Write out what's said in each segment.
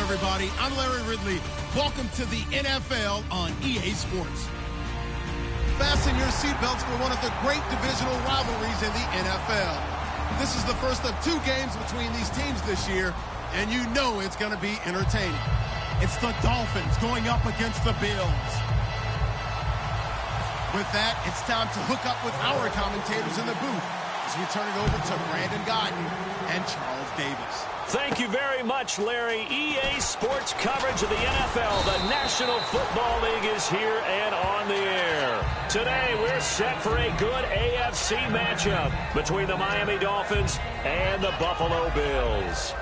Everybody, I'm Larry Ridley. Welcome to the NFL on EA Sports. Fasten your seatbelts for one of the great divisional rivalries in the NFL. This is the first of two games between these teams this year, and you know it's going to be entertaining. It's the Dolphins going up against the Bills. With that, it's time to hook up with our commentators in the booth as we turn it over to Brandon Guyton and Charles Davis. Thank you very much, Larry. EA Sports coverage of the NFL. The National Football League is here and on the air. Today, we're set for a good AFC matchup between the Miami Dolphins and the Buffalo Bills.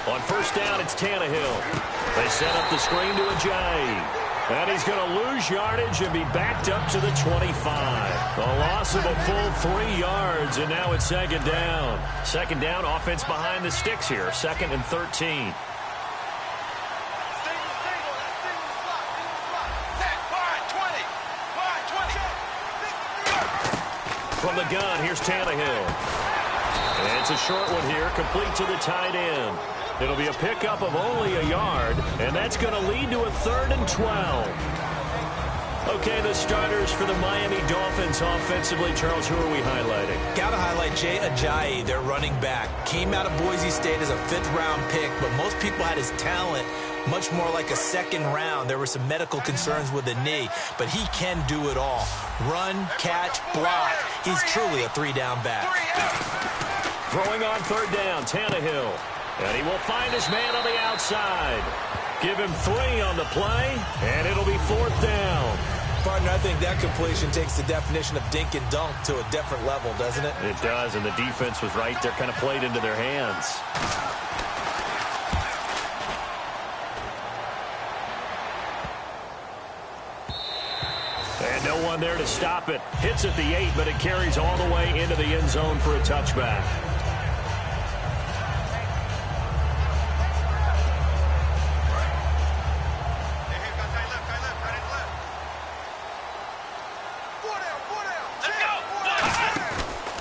On first down, it's Tannehill. They set up the screen to Ajayi. And he's going to lose yardage and be backed up to the 25. A loss of a full 3 yards, and now it's second down. Second down, offense behind the sticks here. 2nd and 13. From the gun, here's Tannehill. And it's a short one here, complete to the tight end. It'll be a pickup of only a yard, and that's going to lead to a 3rd and 12. Okay, the starters for the Miami Dolphins offensively. Charles, who are we highlighting? Got to highlight Jay Ajayi, their running back. Came out of Boise State as a 5th-round pick, but most people had his talent much more like a 2nd round. There were some medical concerns with the knee, but he can do it all. Run, catch, block. He's truly a 3-down back. Throwing on 3rd down, Tannehill. And he will find his man on the outside. Give him 3 on the play, and it'll be 4th down. Partner, I think that completion takes the definition of dink and dunk to a different level, doesn't it? It does, and the defense was right there, kind of played into their hands. And no one there to stop it. Hits at the 8, but it carries all the way into the end zone for a touchback.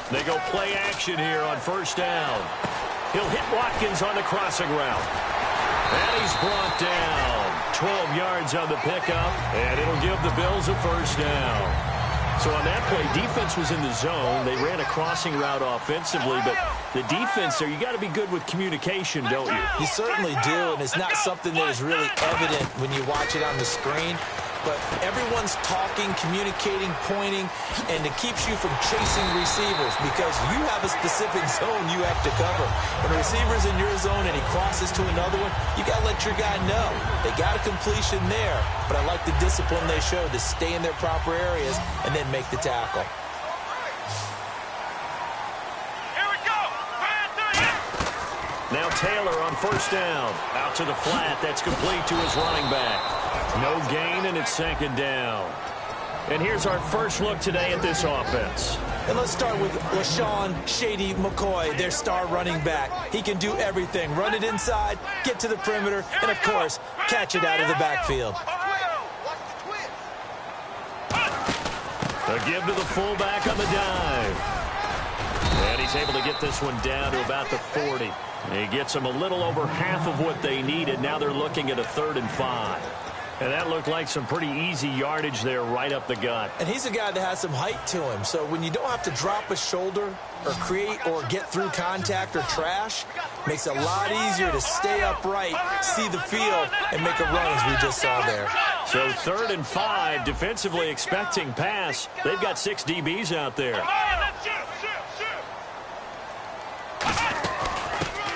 They go play action here on first down. He'll hit Watkins on the crossing route. And he's brought down. 12 yards on the pickup, and it'll give the Bills a first down. So on that play, defense was in the zone. They ran a crossing route offensively, but the defense there, you got to be good with communication, don't you? You certainly do, and it's not something that is really evident when you watch it on the screen. But everyone's talking, communicating, pointing, and it keeps you from chasing receivers because you have a specific zone you have to cover. When a receiver's in your zone and he crosses to another one, you got to let your guy know. They got a completion there, but I like the discipline they showed to stay in their proper areas and then make the tackle. Here we go. Now Taylor on first down. Out to the flat. That's complete to his running back. No gain, and it's second down. And here's our first look today at this offense. And let's start with LaShawn Shady McCoy, their star running back. He can do everything. Run it inside, get to the perimeter, and, of course, catch it out of the backfield. A give to the fullback on the dive. And he's able to get this one down to about the 40. He gets them a little over half of what they needed. Now they're looking at a 3rd and 5. And that looked like some pretty easy yardage there right up the gut. And he's a guy that has some height to him. So when you don't have to drop a shoulder or create or get through contact or trash, makes it a lot easier to stay upright, see the field, and make a run as we just saw there. So 3rd and 5, defensively expecting pass. They've got 6 DBs out there.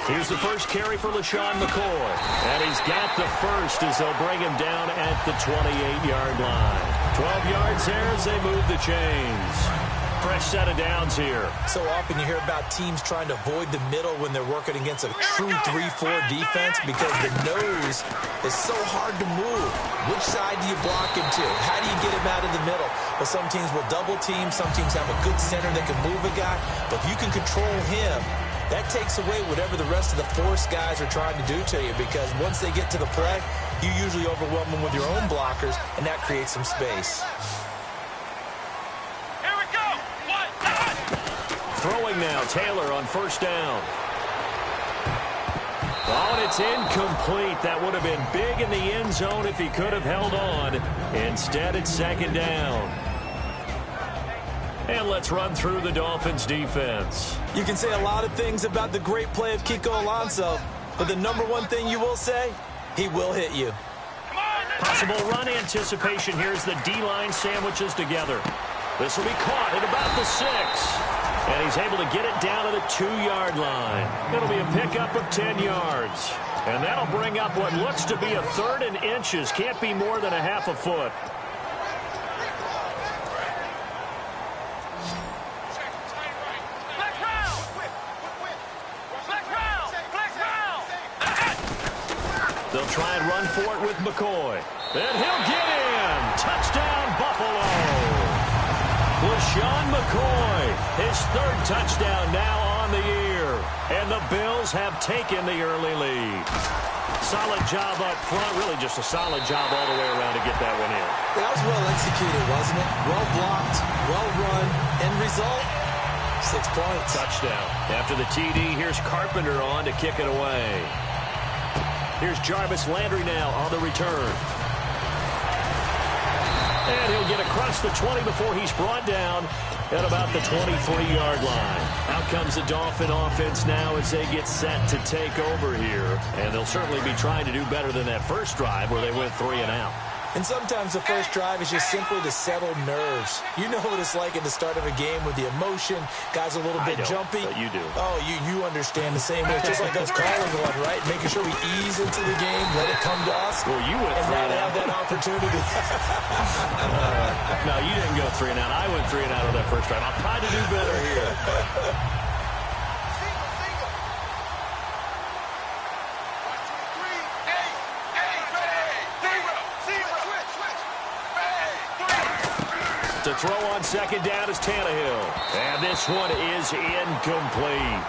Here's the first carry for LaShawn McCoy. And he's got the first as they'll bring him down at the 28-yard line. 12 yards there as they move the chains. Fresh set of downs here. So often you hear about teams trying to avoid the middle when they're working against a true 3-4 defense because the nose is so hard to move. Which side do you block him to? How do you get him out of the middle? Well, some teams will double team. Some teams have a good center that can move a guy. But if you can control him, that takes away whatever the rest of the force guys are trying to do to you because once they get to the play, you usually overwhelm them with your own blockers, and that creates some space. Here we go. Throwing now, Taylor on first down. Oh, and it's incomplete. That would have been big in the end zone if he could have held on. Instead, it's 2nd down. And let's run through the Dolphins' defense. You can say a lot of things about the great play of Kiko Alonso, but the number one thing you will say, he will hit you. Possible run anticipation. Here's the D-line sandwiches together. This will be caught at about the 6. And he's able to get it down to the 2-yard line. It'll be a pickup of 10 yards. And that'll bring up what looks to be a 3rd and inches. Can't be more than a half a foot. They'll try and run for it with McCoy. And he'll get in. Touchdown, Buffalo. LaShawn McCoy, his 3rd touchdown now on the year. And the Bills have taken the early lead. Solid job up front. Really just a solid job all the way around to get that one in. That was well executed, wasn't it? Well blocked, well run. End result, 6 points. Touchdown. After the TD, here's Carpenter on to kick it away. Here's Jarvis Landry now on the return. And he'll get across the 20 before he's brought down at about the 23-yard line. Out comes the Dolphin offense now as they get set to take over here. And they'll certainly be trying to do better than that first drive where they went 3 and out. And sometimes the first drive is just simply to settle nerves. You know what it's like at the start of a game with the emotion. Guys a little bit jumpy. But you do. Oh, you understand the same way. It's just like us calling one, right? Making sure we ease into the game, let it come to us. Well, you went 3 and out. And not have that opportunity. No, you didn't go 3 and out. I went 3 and out on that first drive. I'll try to do better here. To throw on 2nd down is Tannehill. And this one is incomplete.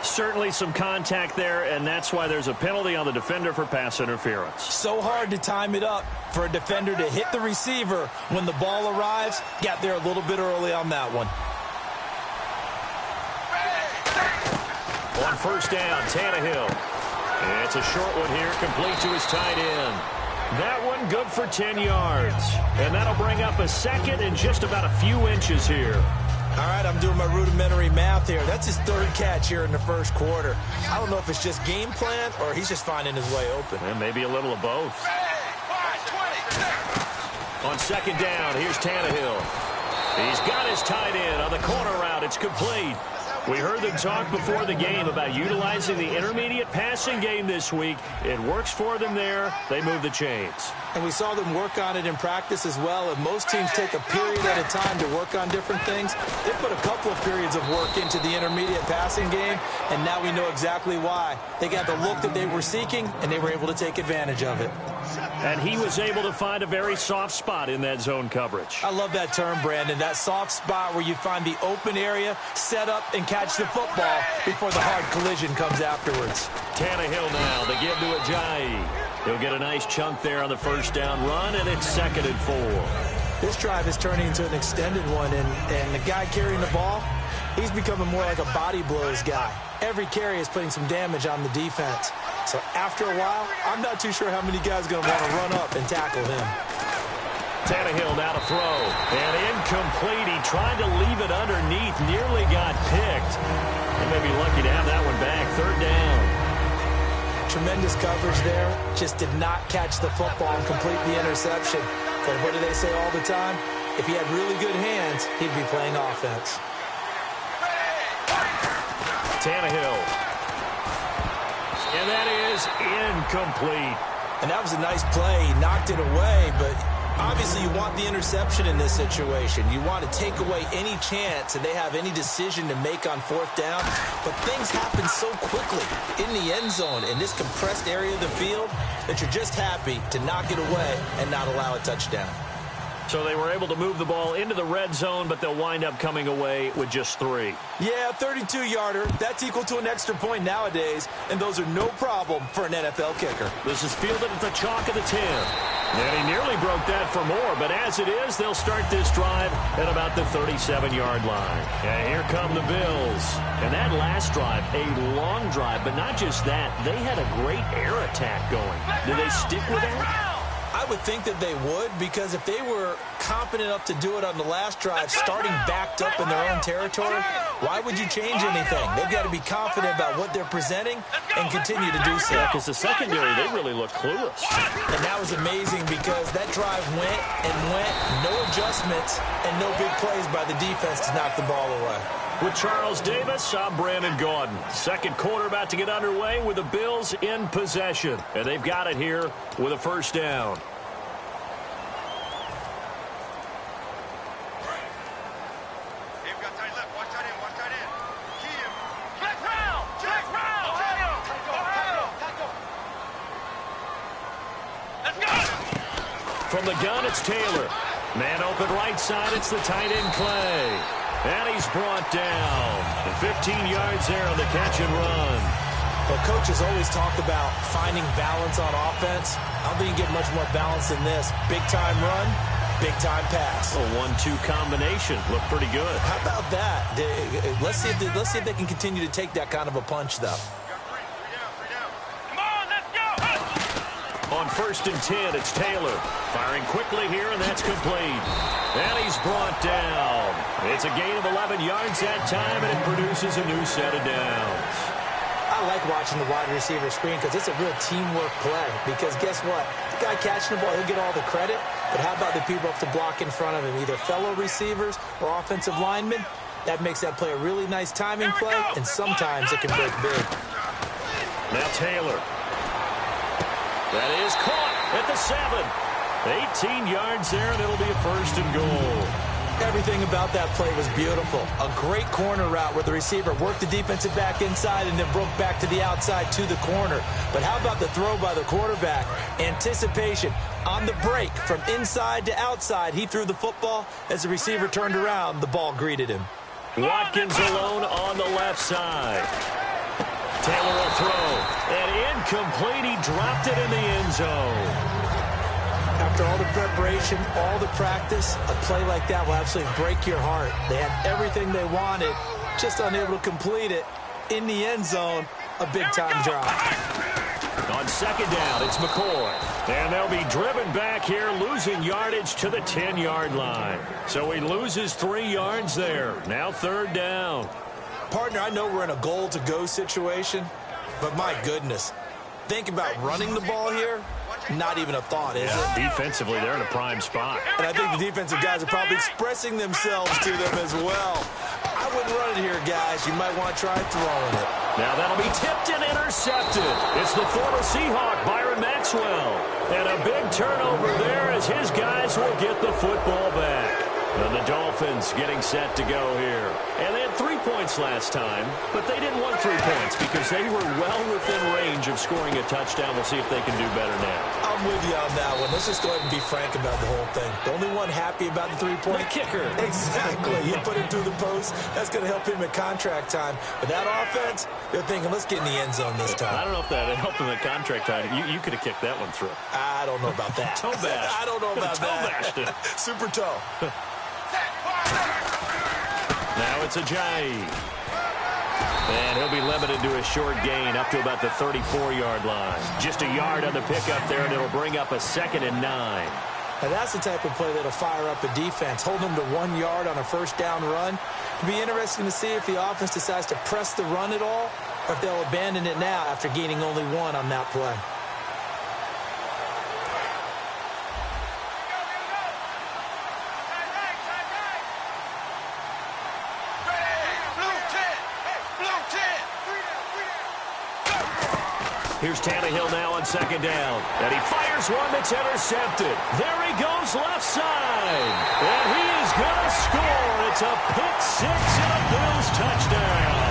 Certainly some contact there, and that's why there's a penalty on the defender for pass interference. So hard to time it up for a defender to hit the receiver when the ball arrives. Got there a little bit early on that one. On first down, Tannehill. And it's a short one here, complete to his tight end. That one good for 10 yards. And that'll bring up a 2nd and just about a few inches here. All right, I'm doing my rudimentary math here. That's his 3rd catch here in the first quarter. I don't know if it's just game plan or he's just finding his way open. And maybe a little of both. On 2nd down, here's Tannehill. He's got his tight end on the corner route. It's complete. We heard them talk before the game about utilizing the intermediate passing game this week. It works for them there. They move the chains. And we saw them work on it in practice as well. And most teams take a period at a time to work on different things. They put a couple of periods of work into the intermediate passing game, and now we know exactly why. They got the look that they were seeking, and they were able to take advantage of it. And he was able to find a very soft spot in that zone coverage. I love that term, Brandon. That soft spot where you find the open area, set up, and catch the football before the hard collision comes afterwards. Tannehill now, they give to Ajayi. He'll get a nice chunk there on the first down run, and it's 2nd and 4. This drive is turning into an extended one, and the guy carrying the ball, He's becoming more like a body blows guy. Every carry is putting some damage on the defense. So after a while, I'm not too sure how many guys are going to want to run up and tackle him. Tannehill now to throw. And incomplete. He tried to leave it underneath. Nearly got picked. They may be lucky to have that one back. Third down. Tremendous coverage there. Just did not catch the football and complete the interception. But what do they say all the time? If he had really good hands, he'd be playing offense. Tannehill. And that is incomplete. And that was a nice play. He knocked it away, but obviously you want the interception in this situation. You want to take away any chance that they have any decision to make on fourth down. But things happen so quickly in the end zone in this compressed area of the field that you're just happy to knock it away and not allow a touchdown. So they were able to move the ball into the red zone, but they'll wind up coming away with just 3. Yeah, 32-yarder. That's equal to an extra point nowadays, and those are no problem for an NFL kicker. This is fielded at the chalk of the 10. And he nearly broke that for more, but as it is, they'll start this drive at about the 37-yard line. And here come the Bills. And that last drive, a long drive, but not just that. They had a great air attack going. Did they stick with that? I would think that they would, because if they were competent enough to do it on the last drive, starting backed up in their own territory, why would you change anything? They've got to be confident about what they're presenting and continue to do so. Because the secondary, they really look clueless. And that was amazing because that drive went and went, no adjustments, and no big plays by the defense to knock the ball away. With Charles Davis, I'm Brandon Gaudin. Second quarter about to get underway with the Bills in possession. And they've got it here with a first down. They've got tight left. Watch tight end. Watch tight end. Key him. Check round. Check round. Let's go. From the gun, it's Taylor. Man open right side. It's the tight end Clay. And he's brought down. 15 yards there on the catch and run. Well, coaches always talk about finding balance on offense. I don't think you get much more balance than this. Big-time run, big-time pass. A 1-2 combination. Looked pretty good. How about that? Let's see if they can continue to take that kind of a punch, though. Three down. Come on, let's go. On 1st and 10, it's Taylor. Firing quickly here, and that's complete. And he's brought down. It's a gain of 11 yards that time, and it produces a new set of downs. I like watching the wide receiver screen because it's a real teamwork play. Because guess what? The guy catching the ball, he'll get all the credit. But how about the people who have to block in front of him, either fellow receivers or offensive linemen? That makes that play a really nice timing play, and sometimes it can break big. Now Taylor. That is caught at the 7. 18 yards there, and it'll be a 1st and goal. Everything about that play was beautiful. A great corner route where the receiver worked the defensive back inside and then broke back to the outside to the corner. But how about the throw by the quarterback? Anticipation on the break from inside to outside. He threw the football. As the receiver turned around, the ball greeted him. Watkins alone on the left side. Taylor will throw. And incomplete. He dropped it in the end zone. After all the preparation, all the practice, a play like that will absolutely break your heart. They had everything they wanted, just unable to complete it. In the end zone, a big-time drop. On 2nd down, it's McCoy. And they'll be driven back here, losing yardage to the 10-yard line. So he loses 3 yards there. Now 3rd down. Partner, I know we're in a goal-to-go situation, but my goodness. Think about running the ball here. Not even a thought, is it? Defensively, they're in a prime spot. And I think the defensive guys are probably expressing themselves to them as well. I wouldn't run it here, guys. You might want to try throwing it. Now that'll be tipped and intercepted. It's the former Seahawk, Byron Maxwell. And a big turnover there as his guys will get the football back. And the Dolphins getting set to go here. And they had 3 points last time, but they didn't want 3 points because they were well within range of scoring a touchdown. We'll see if they can do better now. I'm with you on that one. Let's just go ahead and be frank about the whole thing. The only one happy about the 3-point kicker. Exactly. You put him through the post. That's going to help him at contract time. But that offense, they're thinking, let's get in the end zone this time. I don't know if that helped him at contract time. You could have kicked that one through. I don't know about that. Toe bash. I don't know about toe that. bashed it. Super toe. Now it's Ajayi. And he'll be limited to a short gain up to about the 34-yard line. Just a yard on the pickup there, and it'll bring up a 2nd and 9. Now that's the type of play that'll fire up a defense. Hold them to 1 yard on a first down run. It'll be interesting to see if the offense decides to press the run at all, or if they'll abandon it now after gaining only 1 on that play. Here's Tannehill now on 2nd down. And he fires one that's intercepted. There he goes left side. And he is going to score. It's a pick 6 and a Bills touchdown.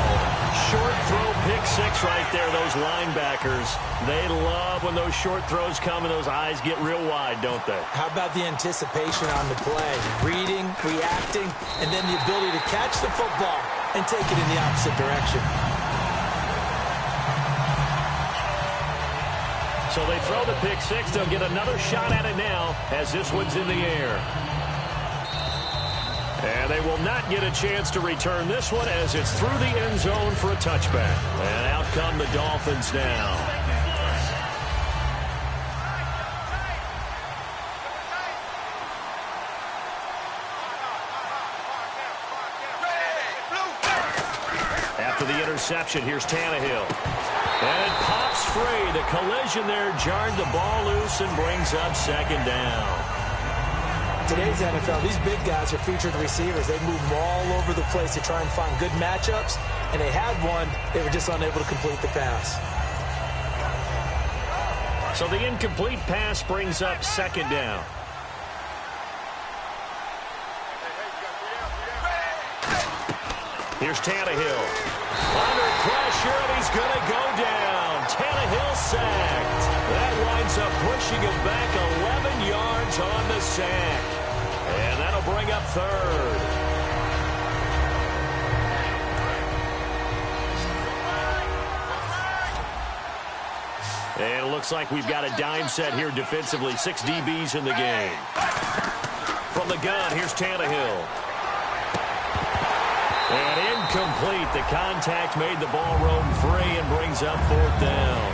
Short throw pick 6 right there. Those linebackers, they love when those short throws come and those eyes get real wide, don't they? How about the anticipation on the play? Reading, reacting, and then the ability to catch the football and take it in the opposite direction. So they throw the pick 6. They'll get another shot at it now as this one's in the air. And they will not get a chance to return this one as it's through the end zone for a touchback. And out come the Dolphins now. After the interception, here's Tannehill. And it pops free. The collision there jarred the ball loose and brings up 2nd down. Today's NFL, these big guys are featured receivers. They move them all over the place to try and find good matchups, and they had one. They were just unable to complete the pass. So the incomplete pass brings up 2nd down. Here's Tannehill. Under pressure, and he's going to go down. Tannehill sacked. That winds up pushing him back 11 yards on the sack. And that'll bring up 3rd. And it looks like we've got a dime set here defensively. 6 DBs in the game. From the gun, here's Tannehill. And incomplete. The contact made the ball roam free and brings up 4th down.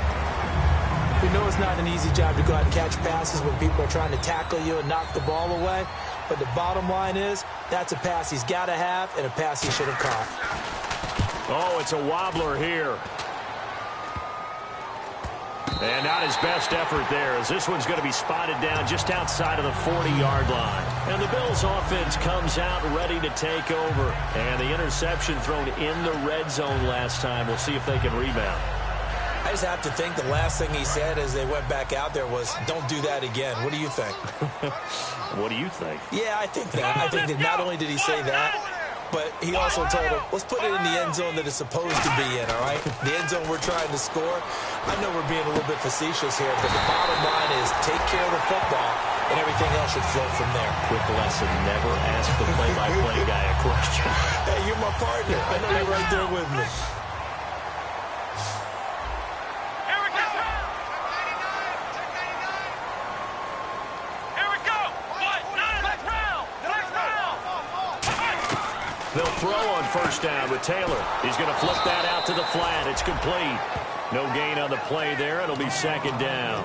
We know it's not an easy job to go out and catch passes when people are trying to tackle you and knock the ball away. But the bottom line is, that's a pass he's got to have and a pass he should have caught. Oh, it's a wobbler here. And not his best effort there, as this one's going to be spotted down just outside of the 40-yard line. And the Bills' offense comes out ready to take over. And the interception thrown in the red zone last time. We'll see if they can rebound. I just have to think the last thing he said as they went back out there was, don't do that again. What do you think? What do you think? Yeah, I think that. I think that not only did he say that, but he also told him, let's put it in the end zone that it's supposed to be in, all right? The end zone we're trying to score. I know we're being a little bit facetious here, but the bottom line is take care of the football, and everything else should flow from there. Quick lesson, never ask the play-by-play guy a question. Hey, you're my partner. I know you're right there with me. They'll throw on 1st down with Taylor. He's going to flip that out to the flat. It's complete. No gain on the play there. It'll be 2nd down.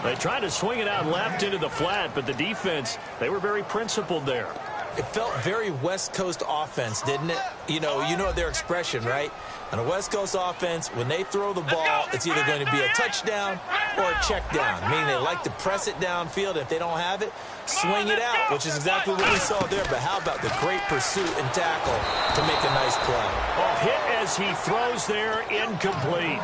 They tried to swing it out left into the flat, but the defense, they were very principled there. It felt very West Coast offense, didn't it? You know their expression, right? On a West Coast offense, when they throw the ball, it's either going to be a touchdown or a check down, meaning they like to press it downfield. If they don't have it, swing it out, which is exactly what we saw there. But how about the great pursuit and tackle to make a nice play? Oh, hit as he throws there, incomplete.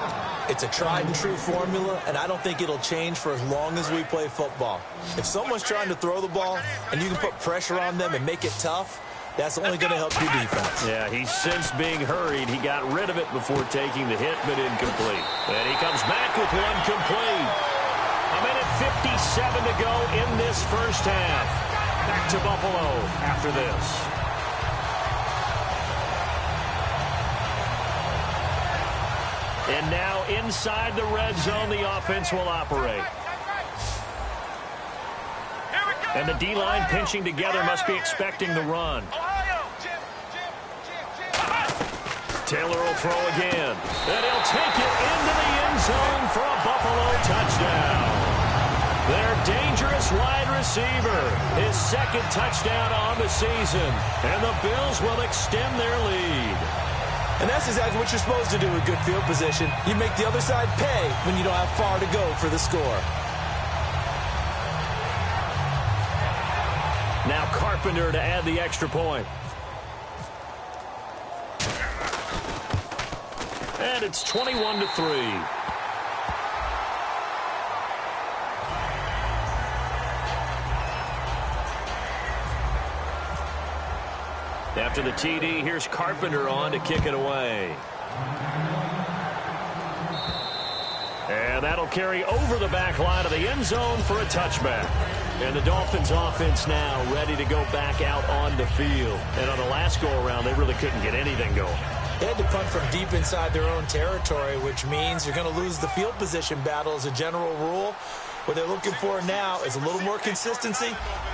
It's a tried and true formula, and I don't think it'll change for as long as we play football. If someone's trying to throw the ball and you can put pressure on them and make it tough, that's only going to help your defense. Yeah, he's since being hurried. He got rid of it before taking the hit, but incomplete. And he comes back with one complete. A minute 57 to go in this first half. Back to Buffalo after this. And now inside the red zone, the offense will operate. And the D-line pinching together must be expecting the run. Taylor will throw again. And he'll take it into the end zone for a Buffalo touchdown. Their dangerous wide receiver, his second touchdown on the season. And the Bills will extend their lead. And that's exactly what you're supposed to do with good field position. You make the other side pay when you don't have far to go for the score. Now Carpenter to add the extra point. And it's 21-3. After the TD, here's Carpenter on to kick it away. And that'll carry over the back line of the end zone for a touchback. And the Dolphins offense now ready to go back out on the field. And on the last go-around, they really couldn't get anything going. They had to punt from deep inside their own territory, which means you're going to lose the field position battle as a general rule. What they're looking for now is a little more consistency,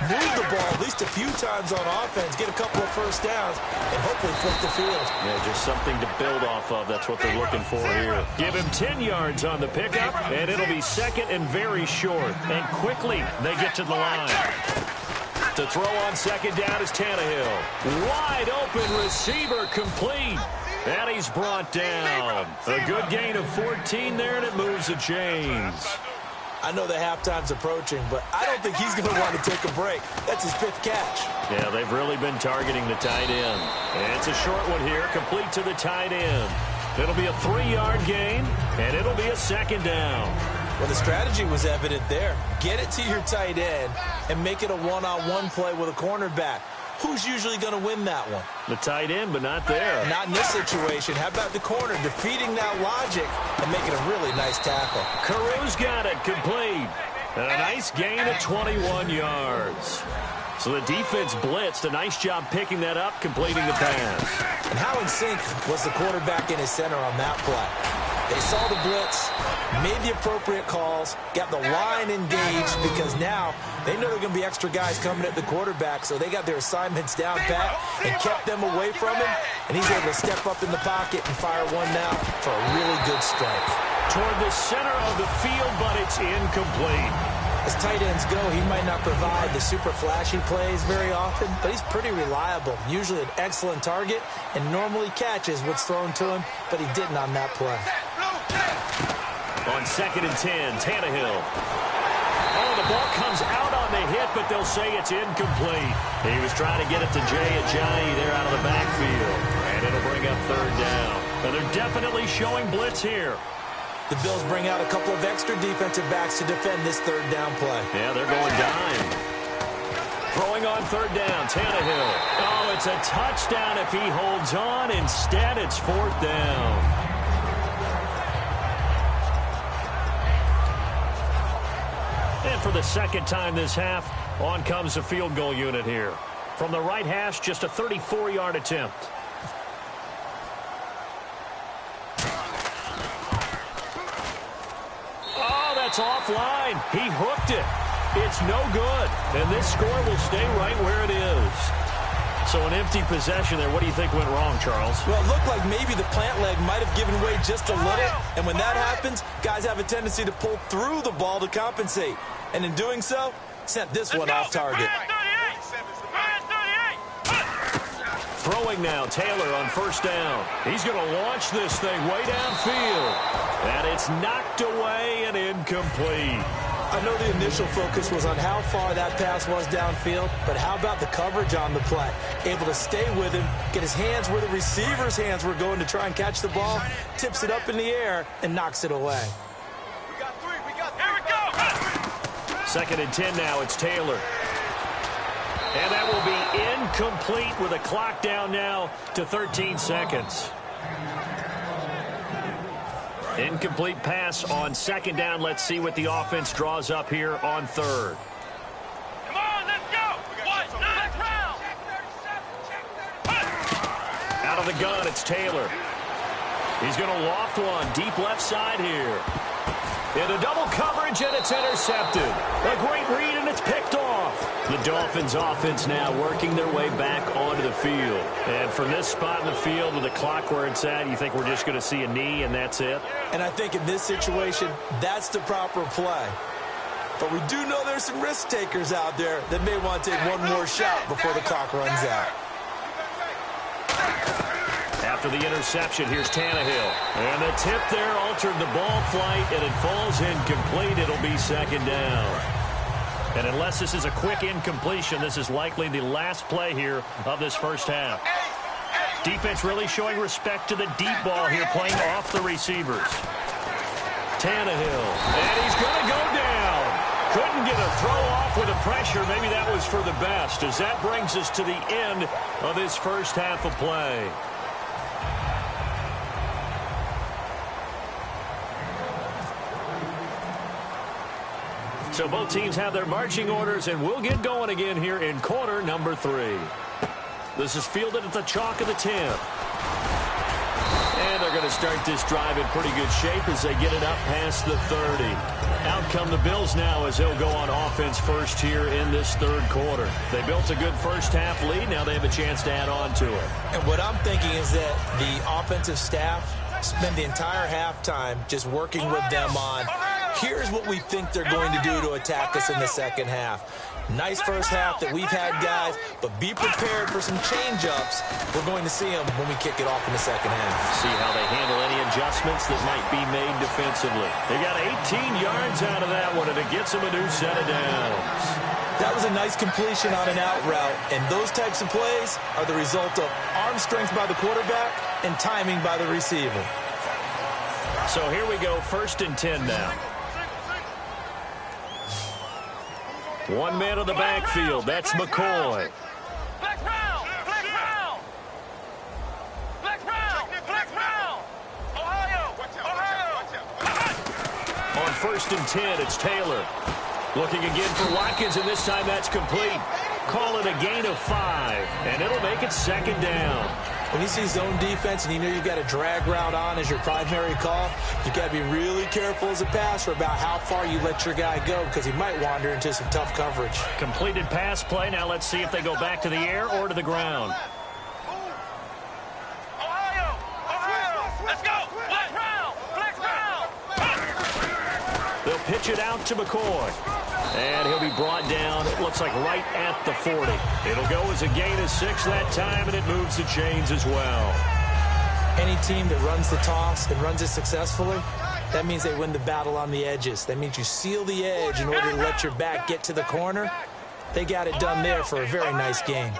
move the ball at least a few times on offense, get a couple of first downs, and hopefully flip the field. Yeah, just something to build off of. That's what they're looking for here. Give him 10 yards on the pickup, and it'll be second and very short. And quickly, they get to the line. To throw on second down is Tannehill. Wide open receiver complete. And he's brought down. A good gain of 14 there, and it moves the chains. I know the halftime's approaching, but I don't think he's going to want to take a break. That's his fifth catch. Yeah, they've really been targeting the tight end. And it's a short one here, complete to the tight end. It'll be a 3-yard gain, and it'll be a second down. Well, the strategy was evident there. Get it to your tight end and make it a one-on-one play with a cornerback. Who's usually going to win that one? The tight end, but not there. Not in this situation. How about the corner defeating that logic and making a really nice tackle? Carew's got it complete. And a nice gain of 21 yards. So the defense blitzed. A nice job picking that up, completing the pass. And how in sync was the quarterback in his center on that play? They saw the blitz, made the appropriate calls, got the line engaged because now they know there are going to be extra guys coming at the quarterback, so they got their assignments down pat and kept them away from him, and he's able to step up in the pocket and fire one now for a really good strike. Toward the center of the field, but it's incomplete. As tight ends go, he might not provide the super flashy plays very often, but he's pretty reliable. Usually an excellent target and normally catches what's thrown to him, but he didn't on that play. On 2nd and 10, Tannehill. Oh, the ball comes out on the hit, but they'll say it's incomplete. He was trying to get it to Jay Ajayi there out of the backfield, and it'll bring up 3rd down. And they're definitely showing blitz here. The Bills bring out a couple of extra defensive backs to defend this 3rd down play. Yeah, they're going dime. Throwing on 3rd down, Tannehill. Oh, it's a touchdown if he holds on. Instead, it's 4th down. And for the second time this half, on comes the field goal unit here. From the right hash, just a 34-yard attempt. That's offline. He hooked it. It's no good. And this score will stay right where it is. So an empty possession there. What do you think went wrong, Charles? Well, it looked like maybe the plant leg might have given way just a little. And when that happens, guys have a tendency to pull through the ball to compensate. And in doing so, sent this one off target. Throwing now, Taylor on 1st down. He's going to launch this thing way downfield. And it's knocked away and incomplete. I know the initial focus was on how far that pass was downfield, but how about the coverage on the play? Able to stay with him, get his hands where the receiver's hands were going to try and catch the ball, tips it up in the air, and knocks it away. We got 3. Here we go. 2nd and 10 now. It's Taylor. And that will be incomplete with a clock down now to 13 seconds. Incomplete pass on 2nd down. Let's see what the offense draws up here on 3rd. Come on, let's go. Next round. Out of the gun, it's Taylor. He's going to loft one deep left side here. Into double coverage, and it's intercepted. A great read, and it's picked off. The Dolphins offense now working their way back onto the field. And from this spot in the field with the clock where it's at, you think we're just going to see a knee and that's it? And I think in this situation, that's the proper play. But we do know there's some risk takers out there that may want to take one more shot before the clock runs out. After the interception, here's Tannehill. And the tip there altered the ball flight, and it falls incomplete. It'll be second down. And unless this is a quick incompletion, this is likely the last play here of this first half. Defense really showing respect to the deep ball here, playing off the receivers. Tannehill, and he's going to go down. Couldn't get a throw off with the pressure. Maybe that was for the best, as that brings us to the end of this first half of play. So both teams have their marching orders, and we'll get going again here in quarter number 3. This is fielded at the chalk of the 10. And they're going to start this drive in pretty good shape as they get it up past the 30. Out come the Bills now as they'll go on offense first here in this third quarter. They built a good first half lead. Now they have a chance to add on to it. And what I'm thinking is that the offensive staff spend the entire halftime just working with them on, here's what we think they're going to do to attack us in the second half. Nice first half that we've had, guys, but be prepared for some change-ups. We're going to see them when we kick it off in the second half. See how they handle any adjustments that might be made defensively. They got 18 yards out of that one, and it gets them a new set of downs. That was a nice completion on an out route, and those types of plays are the result of arm strength by the quarterback and timing by the receiver. So here we go, 1st and 10 now. One man on the backfield. That's McCoy. Black round! Black round! Black round! Black round! Ohio! Ohio! On 1st and 10, it's Taylor. Looking again for Watkins, and this time that's complete. Call it a gain of 5, and it'll make it second down. When you see zone defense and you know you've got a drag route on as your primary call, you've got to be really careful as a passer about how far you let your guy go, because he might wander into some tough coverage. Completed pass play. Now let's see if they go back to the air or to the ground. Ohio! Ohio! Let's go! Black round! Black round! They'll pitch it out to McCoy. And he'll be brought down, it looks like right at the 40. It'll go as a gain of 6 that time, and it moves the chains as well. Any team that runs the toss and runs it successfully, that means they win the battle on the edges. That means you seal the edge in order to let your back get to the corner. They got it done there for a very nice game.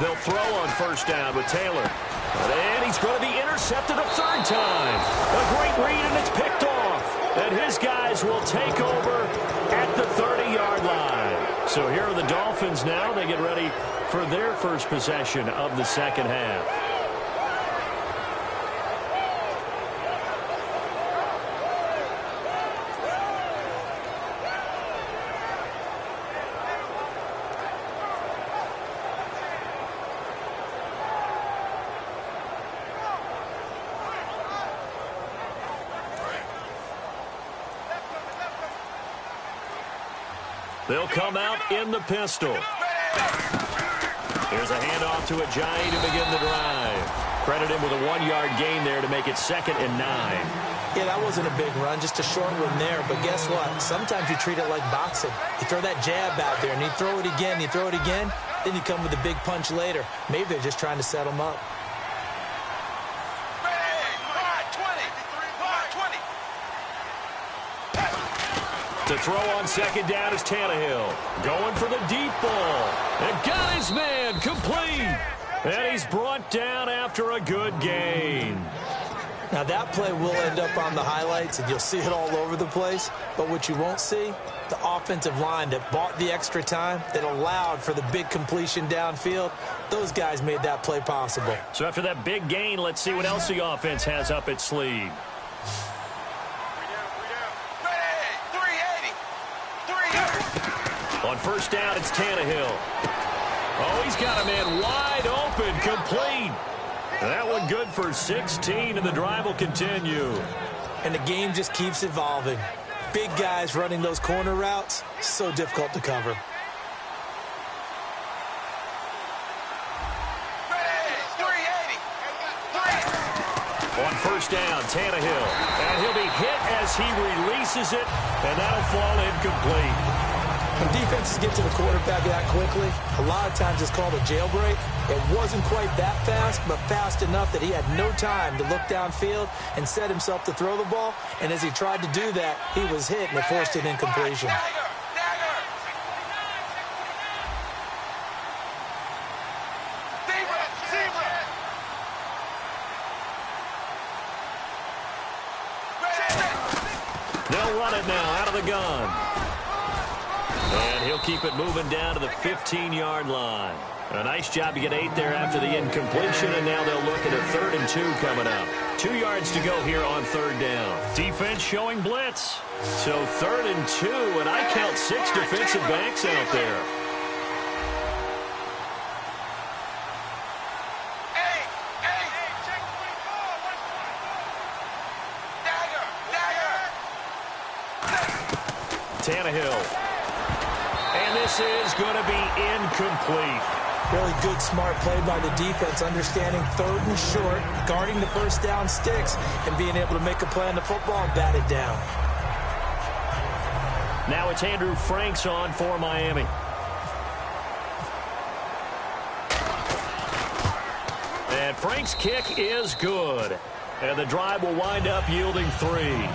They'll throw on 1st down with Taylor. And he's going to be intercepted a 3rd time. A great read, and it's picked off. And his guys will take over at the 30-yard line. So here are the Dolphins now. They get ready for their first possession of the second half. They'll come out in the pistol. Here's a handoff to Ajayi to begin the drive. Credit him with a 1-yard gain there to make it 2nd and 9. Yeah, that wasn't a big run, just a short one there. But guess what? Sometimes you treat it like boxing. You throw that jab out there, and you throw it again, you throw it again, then you come with a big punch later. Maybe they're just trying to set them up. To throw on 2nd down is Tannehill. Going for the deep ball. And got his man complete. And he's brought down after a good gain. Now that play will end up on the highlights, and you'll see it all over the place. But what you won't see, the offensive line that bought the extra time, that allowed for the big completion downfield, those guys made that play possible. So after that big gain, let's see what else the offense has up its sleeve. On 1st down, it's Tannehill. Oh, he's got a man wide open, complete. That one good for 16, and the drive will continue. And the game just keeps evolving. Big guys running those corner routes, so difficult to cover. On first down, Tannehill. And he'll be hit as he releases it, and that'll fall incomplete. When defenses get to the quarterback that quickly, a lot of times it's called a jailbreak. It wasn't quite that fast, but fast enough that he had no time to look downfield and set himself to throw the ball. And as he tried to do that, he was hit, and it forced an incompletion. They'll run it now out of the gun. And he'll keep it moving down to the 15-yard line. A nice job to get 8 there after the incompletion, and now they'll look at a 3rd and 2 coming up. 2 yards to go here on 3rd down. Defense showing blitz. So 3rd and 2, and I count 6 defensive backs out there. Tannehill. And this is going to be incomplete. Really good, smart play by the defense, understanding 3rd and short, guarding the first down sticks, and being able to make a play on the football and bat it down. Now it's Andrew Franks on for Miami. And Franks' kick is good. And the drive will wind up yielding 3.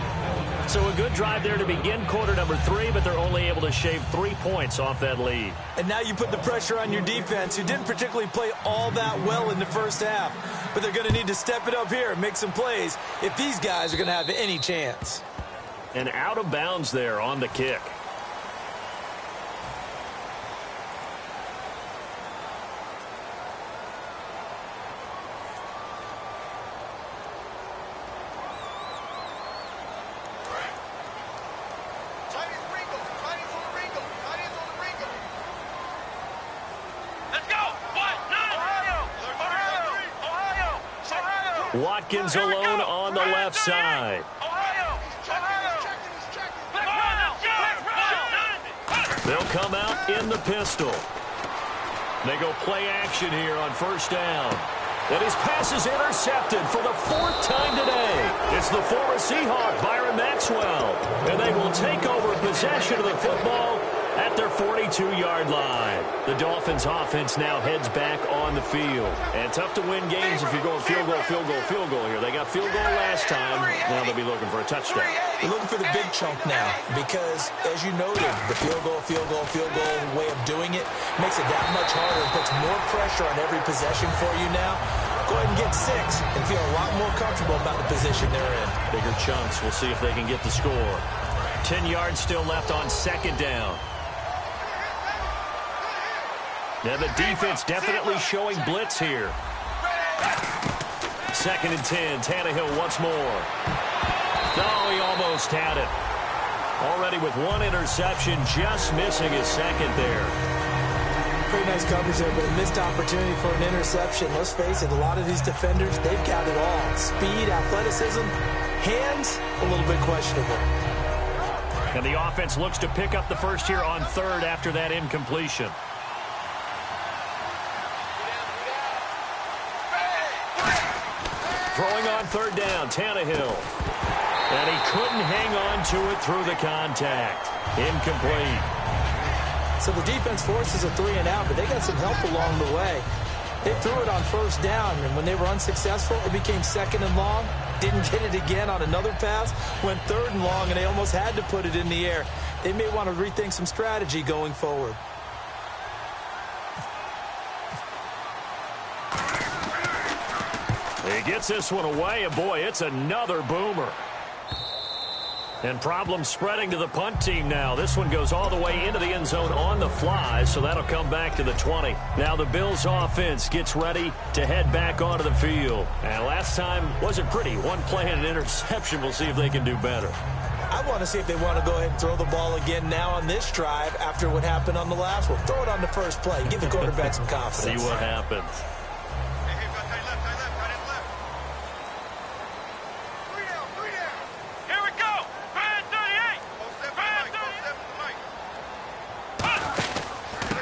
So a good drive there to begin quarter number 3, but they're only able to shave 3 points off that lead. And now you put the pressure on your defense, who didn't particularly play all that well in the first half. But they're going to need to step it up here and make some plays if these guys are going to have any chance. And out of bounds there on the kick. Watkins alone on the left side. They'll come out in the pistol. They go play action here on first down. And his pass is intercepted for the 4th time today. It's the former Seahawk, Byron Maxwell. And they will take over possession of the football at their 42-yard line. The Dolphins' offense now heads back on the field. And tough to win games if you're going field goal, field goal, field goal here. They got field goal last time. Now they'll be looking for a touchdown. They're looking for the big chunk now because, as you noted, the field goal way of doing it makes it that much harder and puts more pressure on every possession for you now. Go ahead and get 6 and feel a lot more comfortable about the position they're in. Bigger chunks. We'll see if they can get the score. 10 yards still left on 2nd down. Now the defense definitely showing blitz here. 2nd and 10. Tannehill once more. Oh, he almost had it. Already with 1 interception, just missing his 2nd there. Pretty nice coverage there, but a missed opportunity for an interception. Let's face it, a lot of these defenders, they've got it all. Speed, athleticism, hands, a little bit questionable. And the offense looks to pick up the first here on 3rd after that incompletion. Throwing on 3rd down, Tannehill. And he couldn't hang on to it through the contact. Incomplete. So the defense forces a 3-and-out, but they got some help along the way. They threw it on first down, and when they were unsuccessful, it became 2nd and long. Didn't get it again on another pass. Went 3rd and long, and they almost had to put it in the air. They may want to rethink some strategy going forward. He gets this one away, and boy, it's another boomer. And problems spreading to the punt team now. This one goes all the way into the end zone on the fly, so that'll come back to the 20. Now the Bills offense gets ready to head back onto the field. And last time wasn't pretty. 1 play and an interception. We'll see if they can do better. I want to see if they want to go ahead and throw the ball again now on this drive after what happened on the last one. Throw it on the first play. Give the quarterback some confidence. See what happens.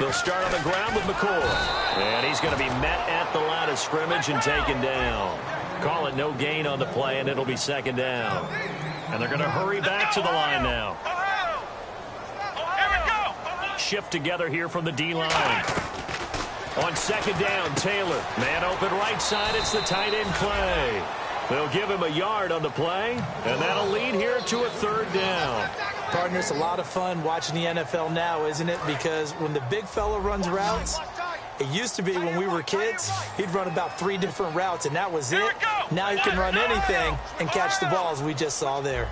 They'll start on the ground with McCoy. And he's going to be met at the line of scrimmage and taken down. Call it no gain on the play, and it'll be second down. And they're going to hurry back to the line now. Shift together here from the D-line. On second down, Taylor. Man open right side. It's the tight end Clay. They'll give him a yard on the play, and that'll lead here to a third down. Partner, it's a lot of fun watching the NFL now, isn't it? Because when the big fella runs routes, it used to be when we were kids, he'd run about 3 different routes, and that was it. Now he can run anything and catch the balls we just saw there.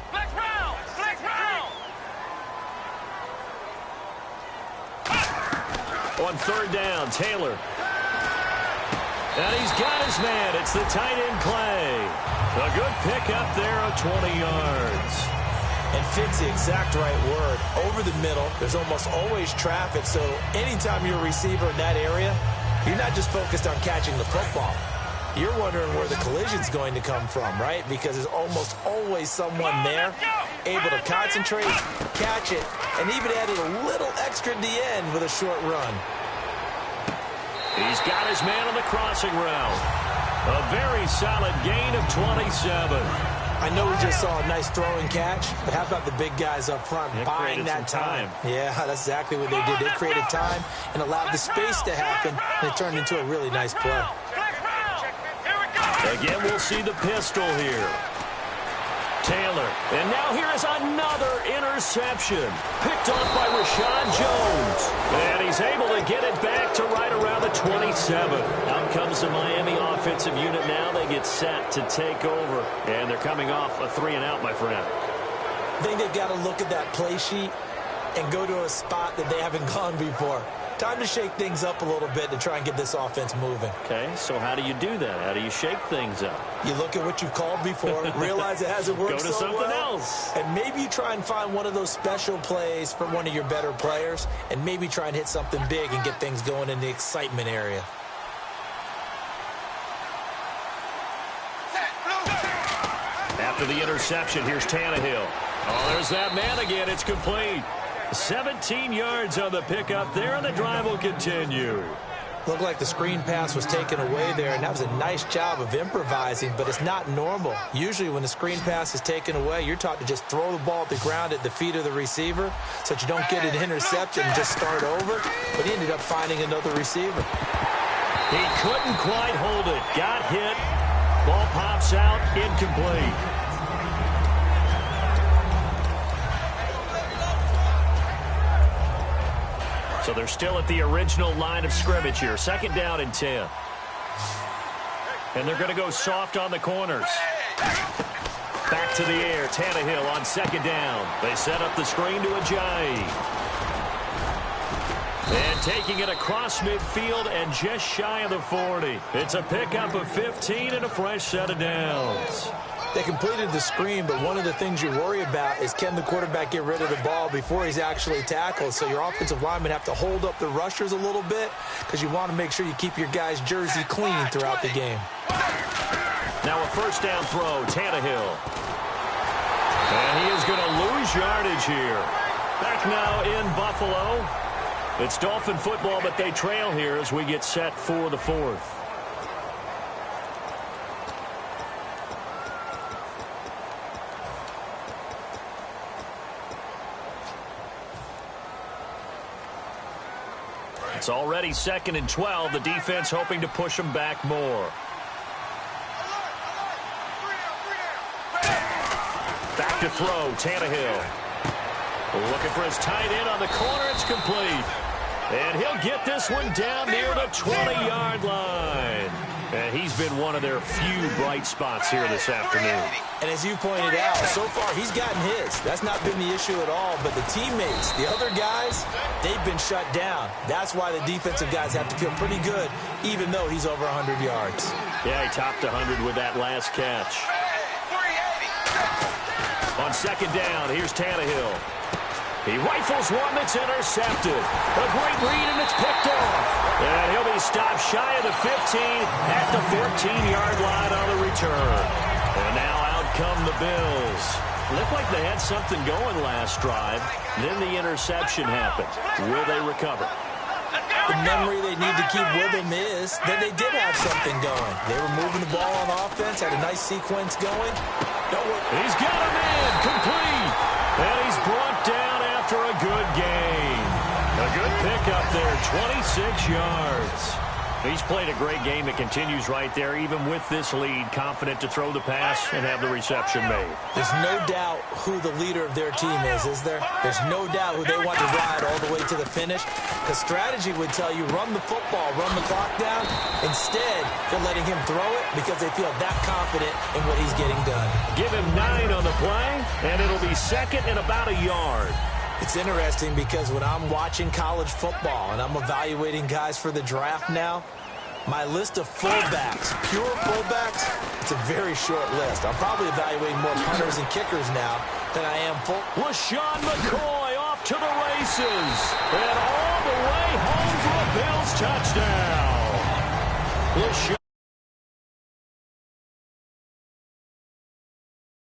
On third down, Taylor. And he's got his man. It's the tight end Clay. A good pickup there of 20 yards. And fit's the exact right word. Over the middle, there's almost always traffic, so anytime you're a receiver in that area, you're not just focused on catching the football. You're wondering where the collision's going to come from, right? Because there's almost always someone there able to concentrate, catch it, and even added a little extra at the end with a short run. He's got his man on the crossing route. A very solid gain of 27. I know we just saw a nice throwing catch, but how about the big guys up front buying that time? Yeah, that's exactly what they did. They created time and allowed the space to happen, and it turned into a really nice play. Again, we'll see the pistol here. Taylor. And now here is another interception. Picked off by Rashad Jones. And he's able to get it back to right around the 27. Out comes the Miami offensive unit now. They get set to take over. And they're coming off a 3-and-out, my friend. I think they've got to look at that play sheet and go to a spot that they haven't gone before. Time to shake things up a little bit to try and get this offense moving. Okay, so how do you do that? How do you shake things up? You look at what you've called before, realize it hasn't worked Go to so something well, else. and maybe you try and find one of those special plays for one of your better players, and maybe try and hit something big and get things going in the excitement area. After the interception, here's Tannehill. Oh, there's that man again. It's complete. 17 yards on the pickup there, and the drive will continue. Looked like the screen pass was taken away there, and that was a nice job of improvising, but it's not normal. Usually when the screen pass is taken away, you're taught to just throw the ball at the ground at the feet of the receiver so that you don't get an interception and just start over, but he ended up finding another receiver. He couldn't quite hold it. Got hit. Ball pops out, incomplete. So they're still at the original line of scrimmage here. Second down and 10. And they're going to go soft on the corners. Back to the air. Tannehill on second down. They set up the screen to Ajayi. And taking it across midfield and just shy of the 40. It's a pickup of 15 and a fresh set of downs. They completed the screen, but one of the things you worry about is can the quarterback get rid of the ball before he's actually tackled. So your offensive linemen have to hold up the rushers a little bit because you want to make sure you keep your guy's jersey clean throughout the game. Now a first down throw, Tannehill. And he is going to lose yardage here. Back now in Buffalo. It's Dolphin football, but they trail here as we get set for the fourth. It's already 2nd and 12. The defense hoping to push them back more. Back to throw, Tannehill. Looking for his tight end on the corner. It's complete. And he'll get this one down near the 20-yard line. And he's been one of their few bright spots here this afternoon. And as you pointed out, so far he's gotten his. That's not been the issue at all. But the teammates, the other guys, they've been shut down. That's why the defensive guys have to feel pretty good, even though he's over 100 yards. Yeah, he topped 100 with that last catch. On second down, here's Tannehill. He rifles one that's intercepted. A great read, and it's picked off. And he'll be stopped shy of the 15 at the 14-yard line on the return. And now out come the Bills. Looked like they had something going last drive. Then the interception happened. Will they recover? The memory they need to keep with them is that they did have something going. They were moving the ball on offense, had a nice sequence going. He's got a man complete. And he's brought down after a good gain. A good pickup there, 26 yards. He's played a great game. It continues right there, even with this lead, confident to throw the pass and have the reception made. There's no doubt who the leader of their team is there? There's no doubt who they want to ride all the way to the finish. The strategy would tell you run the football, run the clock down. Instead, they're letting him throw it because they feel that confident in what he's getting done. Give him 9 on the play, and it'll be second and about a yard. It's interesting because when I'm watching college football and I'm evaluating guys for the draft now, my list of fullbacks, pure fullbacks, it's a very short list. I'm probably evaluating more punters and kickers now than I am full. LaShawn McCoy off to the races. And all the way home for a Bills touchdown. LaShawn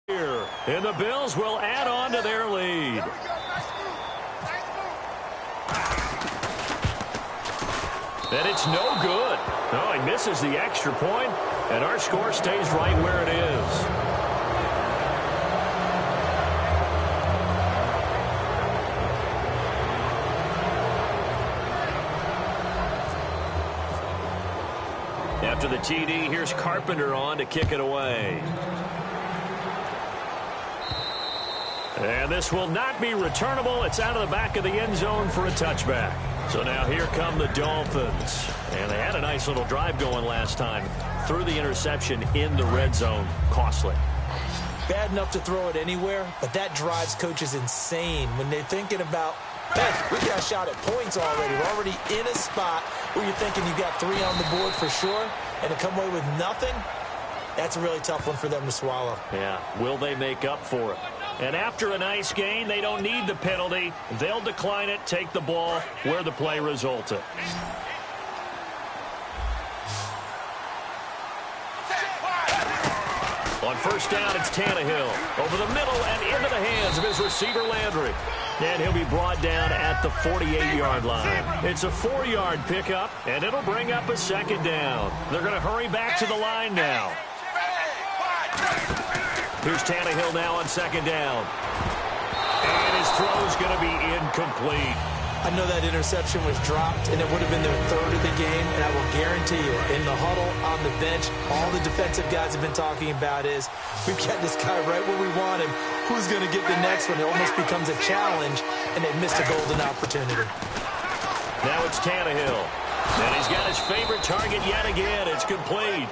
here. And the Bills will add on to their lead. And it's no good. No, he misses the extra point, and our score stays right where it is. After the TD, here's Carpenter on to kick it away. And this will not be returnable. It's out of the back of the end zone for a touchback. So now here come the Dolphins. And they had a nice little drive going last time. Threw the interception in the red zone. Costly. Bad enough to throw it anywhere, but that drives coaches insane when they're thinking about, hey, we got a shot at points already. We're already in a spot where you're thinking you got 3 on the board for sure, and to come away with nothing, that's a really tough one for them to swallow. Yeah, will they make up for it? And after a nice gain, they don't need the penalty. They'll decline it, take the ball where the play resulted. On first down, it's Tannehill. Over the middle and into the hands of his receiver, Landry. And he'll be brought down at the 48-yard line. It's a 4-yard pickup, and it'll bring up a second down. They're going to hurry back to the line now. Here's Tannehill now on second down. And his throw's going to be incomplete. I know that interception was dropped, and it would have been their 3rd of the game, and I will guarantee you, in the huddle, on the bench, all the defensive guys have been talking about is, we've got this guy right where we want him. Who's going to get the next one? It almost becomes a challenge, and they missed a golden opportunity. Now it's Tannehill. And he's got his favorite target yet again. It's complete.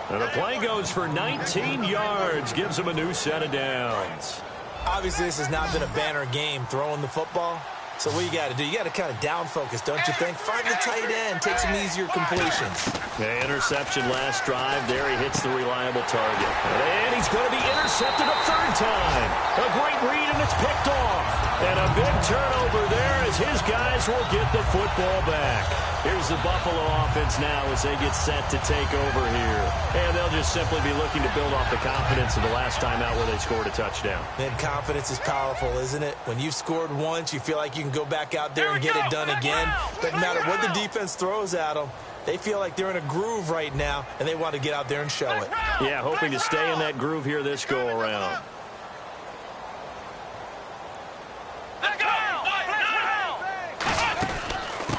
And the play goes for 19 yards, gives him a new set of downs. Obviously, this has not been a banner game throwing the football. So what you got to do, you got to kind of down focus, don't you think? Find the tight end, take some easier completions. Yeah, interception last drive. There he hits the reliable target. And he's going to be intercepted a 3rd time. A great read, and it's picked off. And a big turnover there as his guys will get the football back. Here's the Buffalo offense now as they get set to take over here. And they'll just simply be looking to build off the confidence of the last time out where they scored a touchdown. Man, confidence is powerful, isn't it? When you've scored once, you feel like you can go back out there and get it done again. Doesn't matter what the defense throws at them. They feel like they're in a groove right now, and they want to get out there and show it. Yeah, hoping to stay in that groove here this go-around.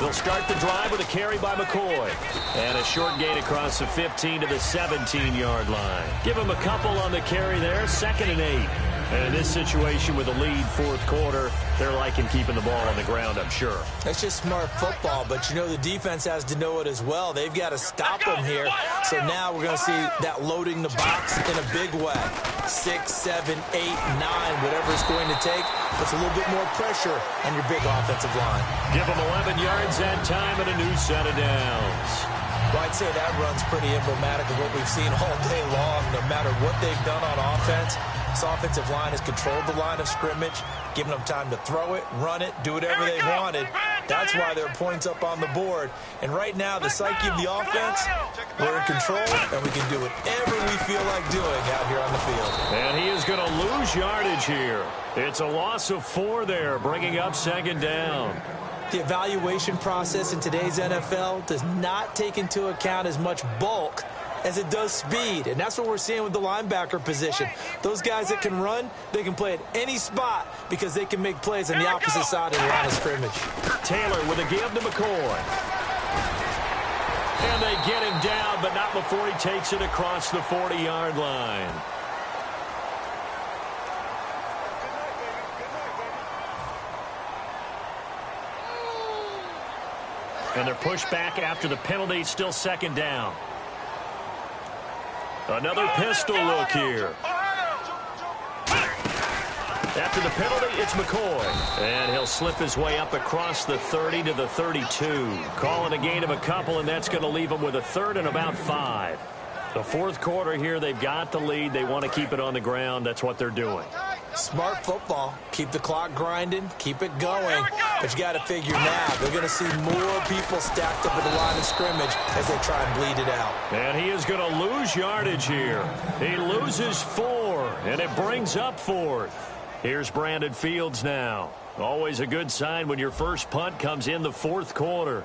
They'll start the drive with a carry by McCoy. And a short gain across the 15 to the 17-yard line. Give him a couple on the carry there, 2nd and 8. And in this situation with a lead 4th quarter, they're liking keeping the ball on the ground, I'm sure. That's just smart football, but you know the defense has to know it as well. They've got to stop them here. So now we're going to see that loading the box in a big way. 6, 7, 8, 9, whatever it's going to take. Puts a little bit more pressure on your big offensive line. Give them 11 yards that time and a new set of downs. Well, I'd say that run's pretty emblematic of what we've seen all day long. No matter what they've done on offense, this offensive line has controlled the line of scrimmage, giving them time to throw it, run it, do whatever they wanted. That's why there are points up on the board. And right now, the psyche of the offense, we're in control, and we can do whatever we feel like doing out here on the field. And he is going to lose yardage here. It's a loss of 4 there, bringing up 2nd down. The evaluation process in today's NFL does not take into account as much bulk as it does speed, and that's what we're seeing with the linebacker position. Those guys that can run, they can play at any spot because they can make plays on the opposite side of the line of scrimmage. Taylor with a give to McCoy. And they get him down, but not before he takes it across the 40-yard line. And they're pushed back after the penalty. Still second down. Another pistol look here. After the penalty, it's McCoy. And he'll slip his way up across the 30 to the 32. Calling a gain of a couple, and that's going to leave him with a third and about 5. The fourth quarter here, they've got the lead. They want to keep it on the ground. That's what they're doing. Smart football. Keep the clock grinding. Keep it going. But you got to figure now, they're going to see more people stacked up at the line of scrimmage as they try and bleed it out. And he is going to lose yardage here. He loses 4, and it brings up 4th. Here's Brandon Fields now. Always a good sign when your first punt comes in the fourth quarter.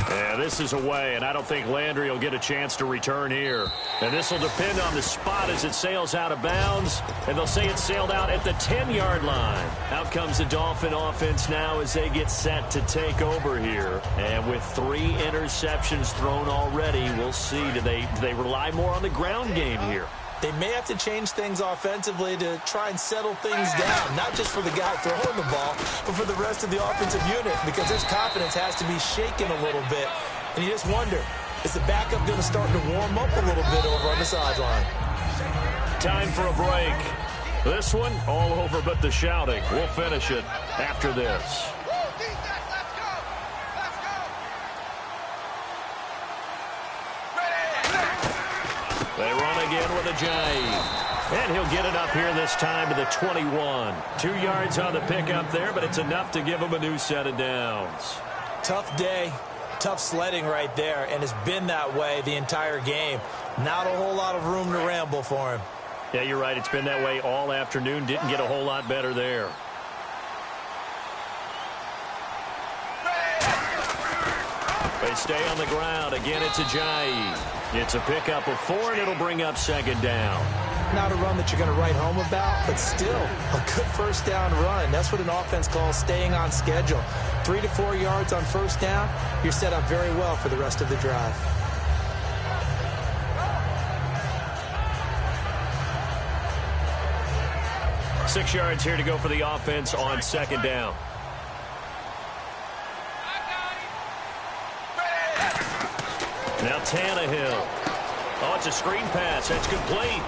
Yeah, this is away, and I don't think Landry will get a chance to return here. And this will depend on the spot as it sails out of bounds. And they'll say it sailed out at the 10-yard line. Out comes the Dolphin offense now as they get set to take over here. And with 3 interceptions thrown already, we'll see. Do they rely more on the ground game here? They may have to change things offensively to try and settle things down, not just for the guy throwing the ball, but for the rest of the offensive unit, because his confidence has to be shaken a little bit. And you just wonder, is the backup going to start to warm up a little bit over on the sideline? Time for a break. This one, all over but the shouting. We'll finish it after this. They run again with a J. And he'll get it up here this time to the 21. 2 yards on the pickup there, but it's enough to give him a new set of downs. Tough day, tough sledding right there, and it's been that way the entire game. Not a whole lot of room to ramble for him. Yeah, you're right. It's been that way all afternoon. Didn't get a whole lot better there. They stay on the ground. Again, it's Ajayi. It's a pickup of 4, and it'll bring up second down. Not a run that you're going to write home about, but still a good first down run. That's what an offense calls staying on schedule. 3 to 4 yards on first down, you're set up very well for the rest of the drive. Six yards here to go for the offense on second down. Now Tannehill. Oh, it's a screen pass. That's complete.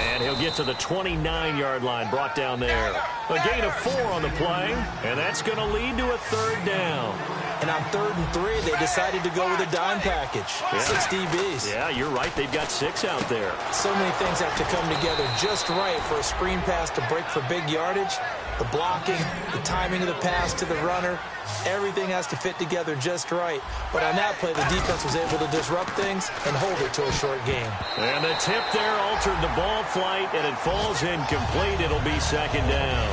And he'll get to the 29-yard line, brought down there. A gain of 4 on the play, and that's going to lead to a third down. And on 3rd and 3, they decided to go with a dime package. Yeah. 6 DBs. Yeah, you're right. They've got 6 out there. So many things have to come together just right for a screen pass to break for big yardage. The blocking, the timing of the pass to the runner, everything has to fit together just right. But on that play, the defense was able to disrupt things and hold it to a short game. And the tip there altered the ball flight, and it falls incomplete. It'll be second down.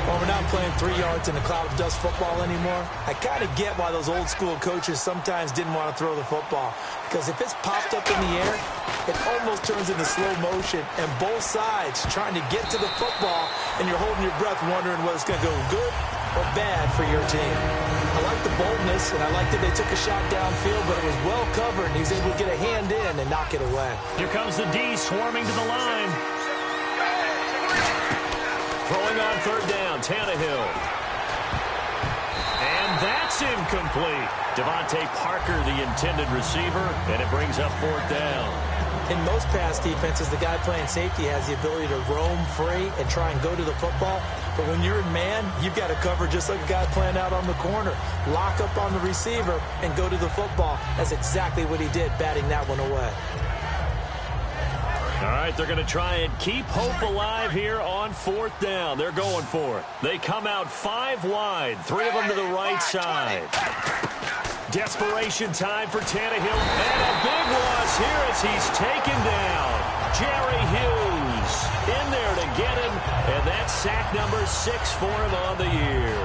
Well, we're not playing 3 yards in a cloud of dust football anymore. I kind of get why those old school coaches sometimes didn't want to throw the football. Because if it's popped up in the air, it almost turns into slow motion. And both sides trying to get to the football, and you're holding your breath wondering whether it's going to go good or bad for your team. I like the boldness, and I like that they took a shot downfield, but it was well covered, and he was able to get a hand in and knock it away. Here comes the D swarming to the line. Throwing on third down, Tannehill. And that's incomplete. Devontae Parker, the intended receiver, and it brings up fourth down. In most pass defenses, the guy playing safety has the ability to roam free and try and go to the football. But when you're in man, you've got to cover just like a guy playing out on the corner. Lock up on the receiver and go to the football. That's exactly what he did, batting that one away. All right, they're going to try and keep hope alive here on fourth down. They're going for it. They come out 5 wide, 3 of them to the right side. Desperation time for Tannehill. And a big loss here as he's taken down. Jerry Hughes in there to get him, and that sack Pick number 6 for him on the year.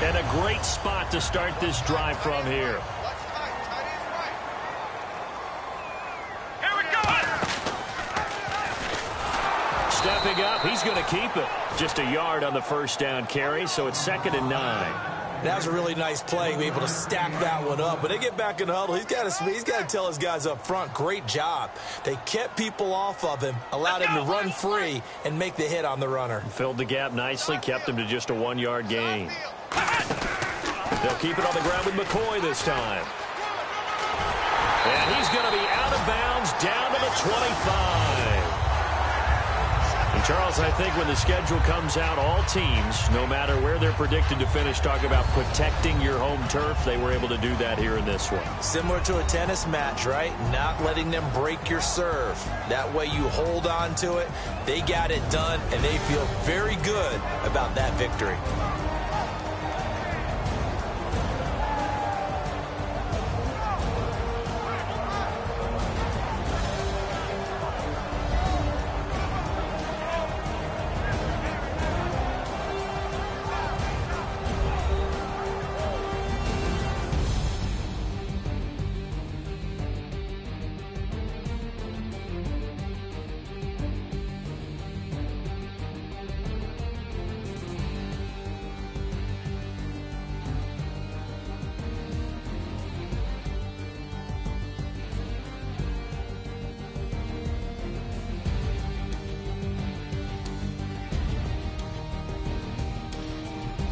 And a great spot to start this drive from here. Here we go. Stepping up, he's going to keep it. Just a yard on the first down carry, so it's 2nd and 9. That was a really nice play, be able to stack that one up. When they get back in the huddle, he's got to tell his guys up front, great job. They kept people off of him, allowed him to run free, and make the hit on the runner. Filled the gap nicely, kept him to just a 1-yard gain. They'll keep it on the ground with McCoy this time. And he's going to be out of bounds down to the 25. And Charles, I think when the schedule comes out, all teams, no matter where they're predicted to finish, talk about protecting your home turf. They were able to do that here in this one. Similar to a tennis match, right? Not letting them break your serve. That way you hold on to it. They got it done, and they feel very good about that victory.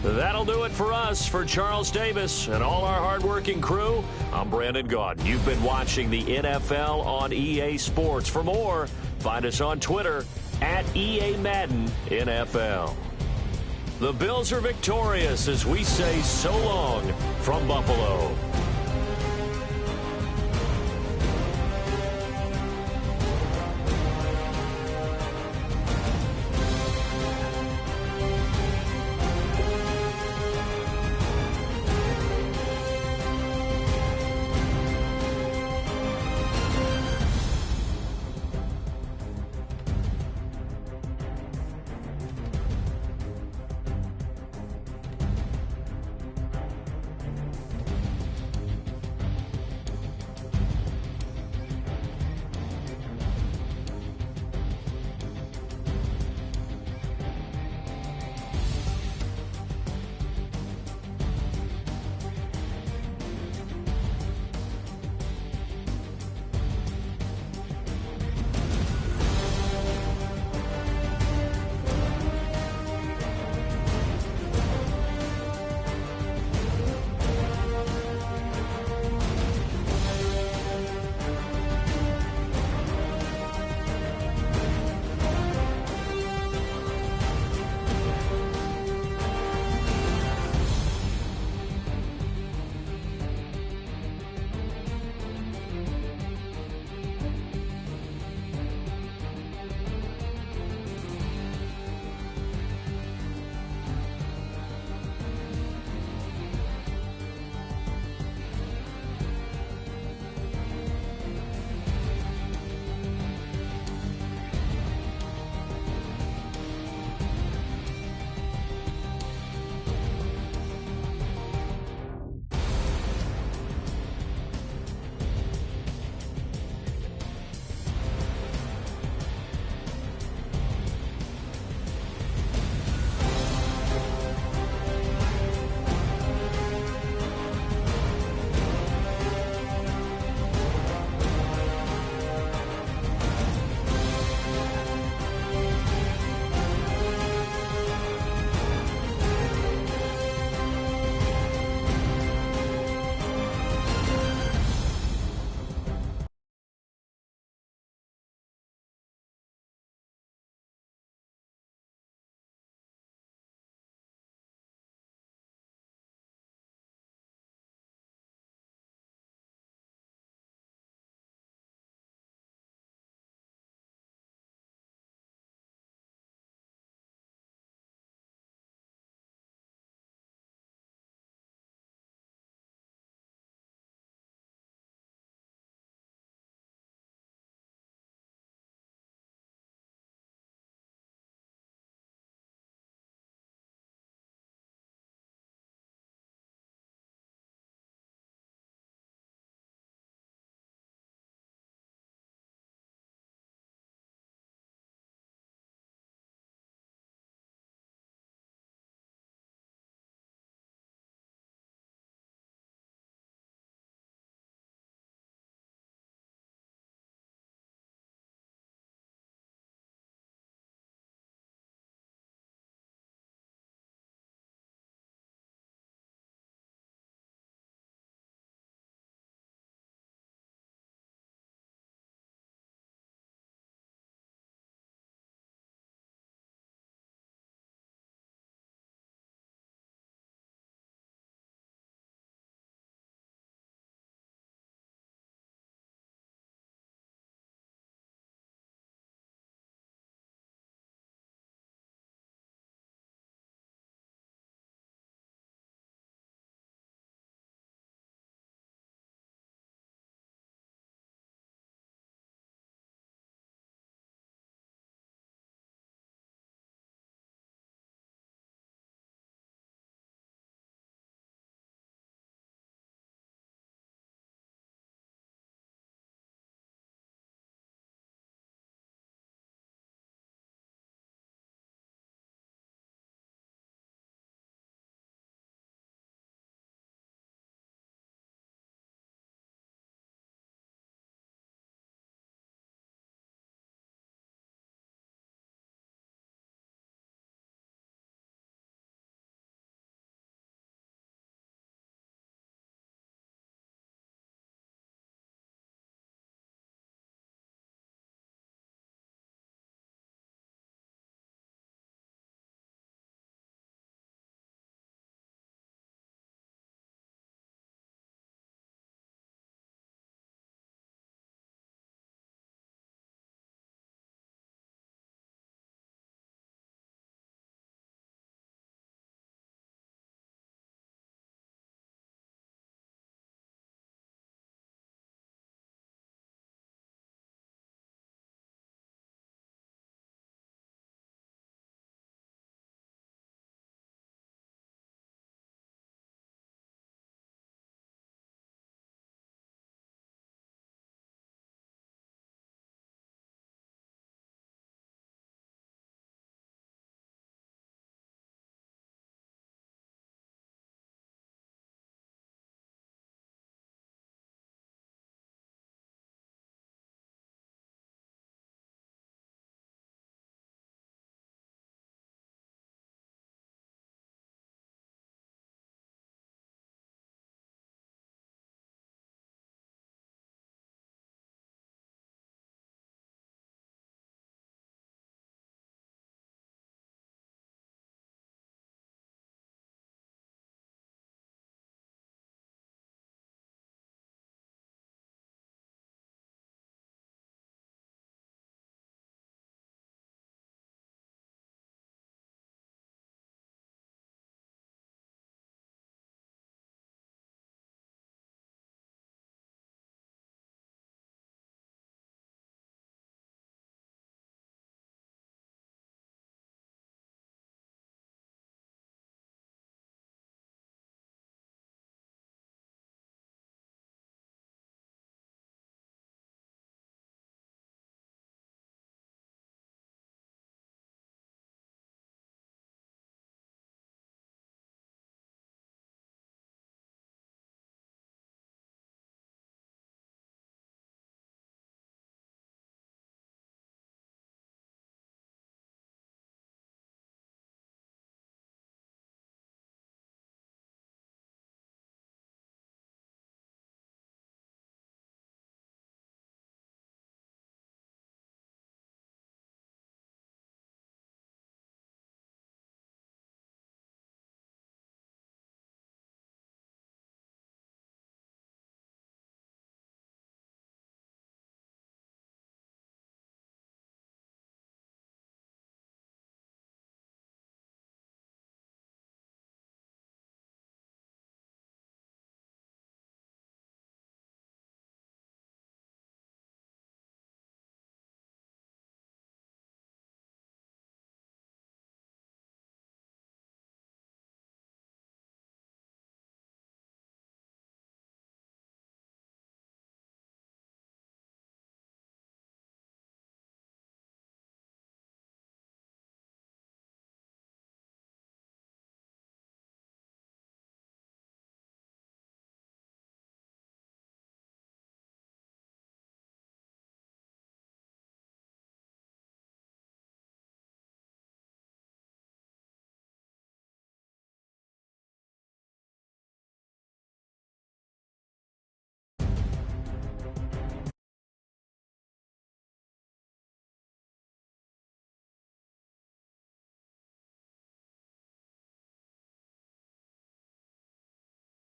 That'll do it for us. For Charles Davis and all our hardworking crew, I'm Brandon Gaudin. You've been watching the NFL on EA Sports. For more, find us on Twitter at EA Madden NFL. The Bills are victorious as we say so long from Buffalo.